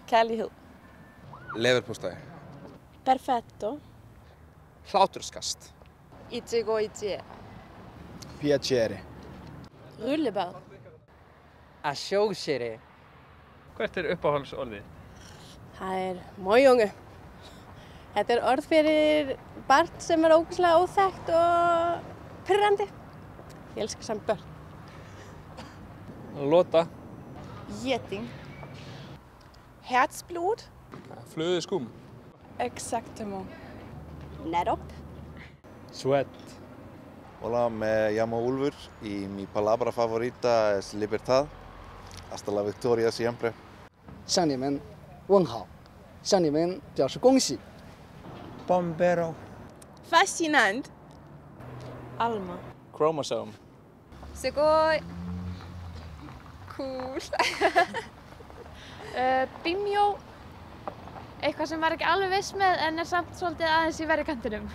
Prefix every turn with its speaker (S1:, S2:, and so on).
S1: Kærlighed.
S2: Leverpostej.
S1: Perfetto.
S2: Hláturskast.
S1: Ichigo.
S3: Piacere.
S1: Rullebad.
S4: Að sjósýri.
S5: Hvert uppáhaldsorðið?
S1: Það mójungu. Þetta orð fyrir barn sem ógeðslega óþekkt og pirrandi. Ég elska samt börn.
S5: Lota.
S1: Geting. Herzblut.
S2: Flöðuskúm.
S1: Exactement. Netop.
S3: Sweat.
S6: Hola, me llamo Ulfur y mi palabra favorita es libertad. Hasta la victoria siempre.
S4: 向你们问好，向你们表示恭喜。
S3: Bombero.
S1: Fascinant. Alma.
S2: Chromosome.
S1: Sugoi. Cool.
S7: Bimjó, eitthvað sem var ekki alveg viss með en samt svolítið aðeins í verri kantinum.